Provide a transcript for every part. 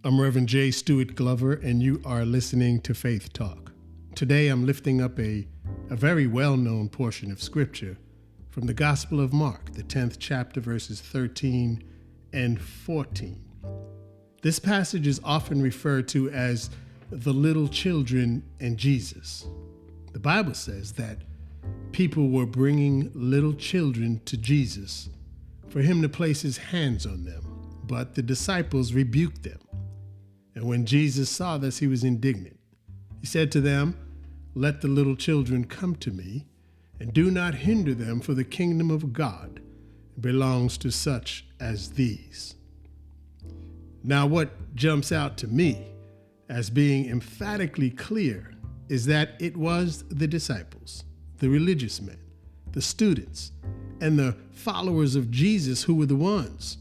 I'm Reverend J. Stuart Glover, and you are listening to Faith Talk. Today I'm lifting up a very well-known portion of Scripture from the Gospel of Mark, the 10th chapter, verses 13 and 14. This passage is often referred to as the little children and Jesus. The Bible says that people were bringing little children to Jesus for him to place his hands on them, but the disciples rebuked them. And when Jesus saw this, he was indignant. He said to them, "Let the little children come to me, and do not hinder them, for the kingdom of God belongs to such as these." Now, what jumps out to me as being emphatically clear is that it was the disciples, the religious men, the students, and the followers of Jesus who were the ones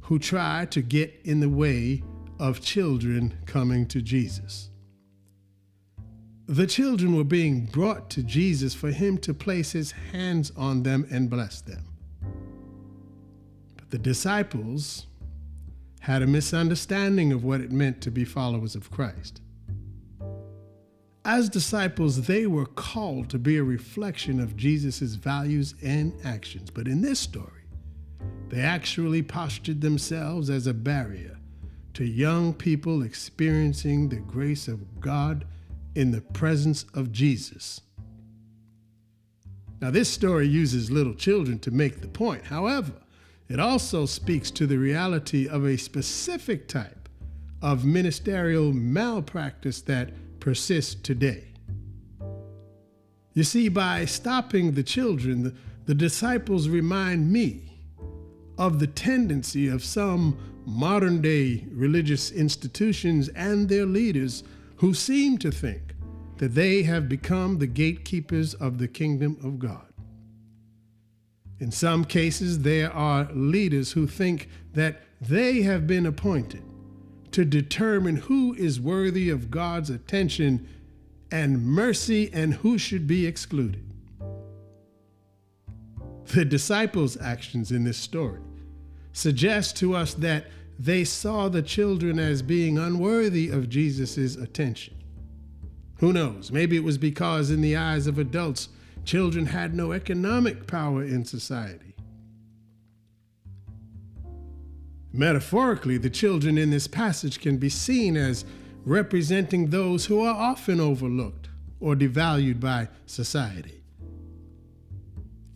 who tried to get in the way of children coming to Jesus. The children were being brought to Jesus for him to place his hands on them and bless them. But the disciples had a misunderstanding of what it meant to be followers of Christ. As disciples, they were called to be a reflection of Jesus' values and actions. But in this story, they actually postured themselves as a barrier to young people experiencing the grace of God in the presence of Jesus. Now, this story uses little children to make the point. However, it also speaks to the reality of a specific type of ministerial malpractice that persists today. You see, by stopping the children, the disciples remind me of the tendency of some modern-day religious institutions and their leaders who seem to think that they have become the gatekeepers of the kingdom of God. In some cases, there are leaders who think that they have been appointed to determine who is worthy of God's attention and mercy and who should be excluded. The disciples' actions in this story suggest to us that they saw the children as being unworthy of Jesus' attention. Who knows? Maybe it was because in the eyes of adults, children had no economic power in society. Metaphorically, the children in this passage can be seen as representing those who are often overlooked or devalued by society.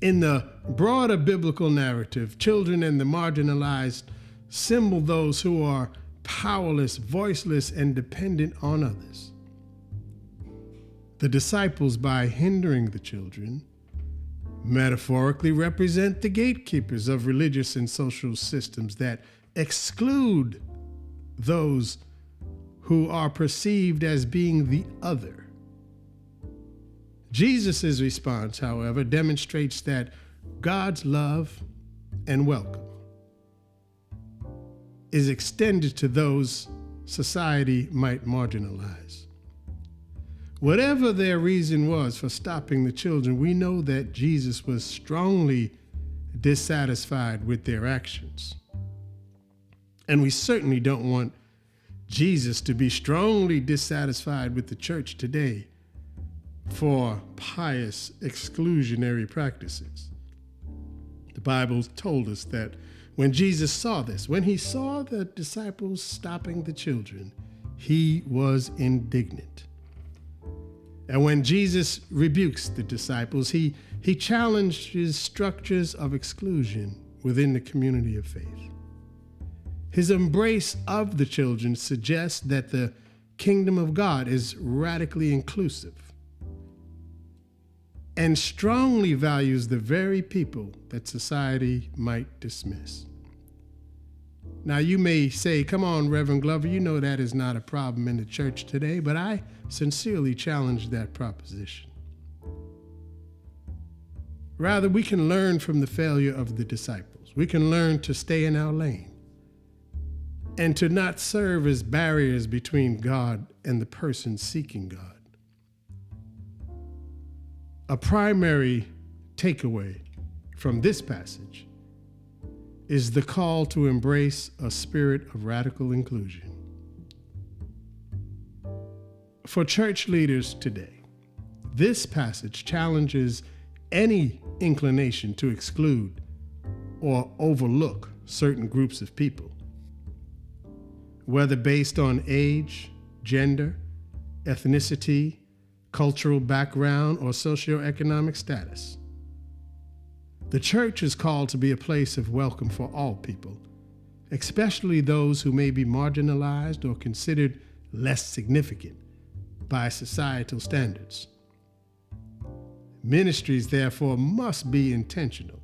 In the broader biblical narrative, children and the marginalized symbol those who are powerless, voiceless, and dependent on others. The disciples, by hindering the children, metaphorically represent the gatekeepers of religious and social systems that exclude those who are perceived as being the other. Jesus' response, however, demonstrates that God's love and welcome is extended to those society might marginalize. Whatever their reason was for stopping the children, we know that Jesus was strongly dissatisfied with their actions. And we certainly don't want Jesus to be strongly dissatisfied with the church today for pious exclusionary practices. The Bible told us that when Jesus saw this, when he saw the disciples stopping the children, he was indignant. And when Jesus rebukes the disciples, he challenges structures of exclusion within the community of faith. His embrace of the children suggests that the kingdom of God is radically inclusive and strongly values the very people that society might dismiss. Now, you may say, "Come on, Reverend Glover, you know that is not a problem in the church today," but I sincerely challenge that proposition. Rather, we can learn from the failure of the disciples. We can learn to stay in our lane and to not serve as barriers between God and the person seeking God. A primary takeaway from this passage is the call to embrace a spirit of radical inclusion. For church leaders today, this passage challenges any inclination to exclude or overlook certain groups of people, whether based on age, gender, ethnicity, cultural background, or socioeconomic status. The church is called to be a place of welcome for all people, especially those who may be marginalized or considered less significant by societal standards. Ministries, therefore, must be intentional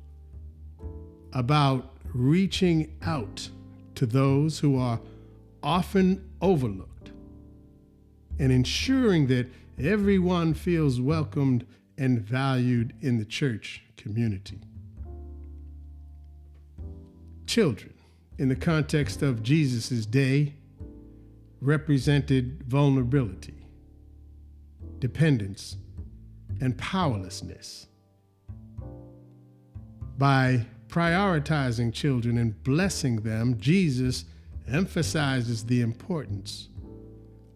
about reaching out to those who are often overlooked and ensuring that everyone feels welcomed and valued in the church community. Children, in the context of Jesus' day, represented vulnerability, dependence, and powerlessness. By prioritizing children and blessing them, Jesus emphasizes the importance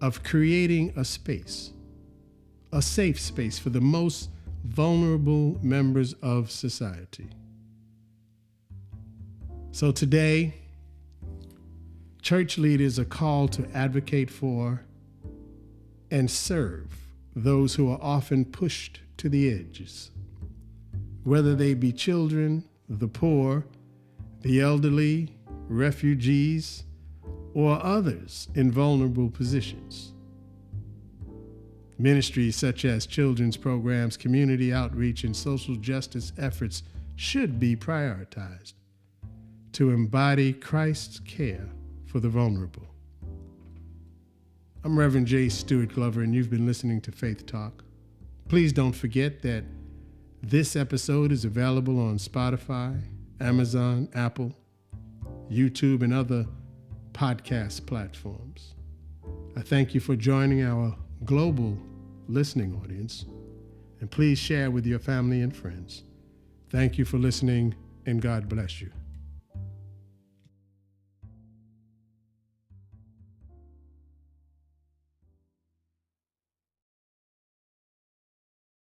of creating a space, a safe space for the most vulnerable members of society. So today, church leaders are called to advocate for and serve those who are often pushed to the edges, whether they be children, the poor, the elderly, refugees, or others in vulnerable positions. Ministries such as children's programs, community outreach, and social justice efforts should be prioritized to embody Christ's care for the vulnerable. I'm Reverend J. Stuart Glover, and you've been listening to Faith Talk. Please don't forget that this episode is available on Spotify, Amazon, Apple, YouTube, and other podcast platforms. I thank you for joining our global listening audience, and please share with your family and friends. Thank you for listening, and God bless you.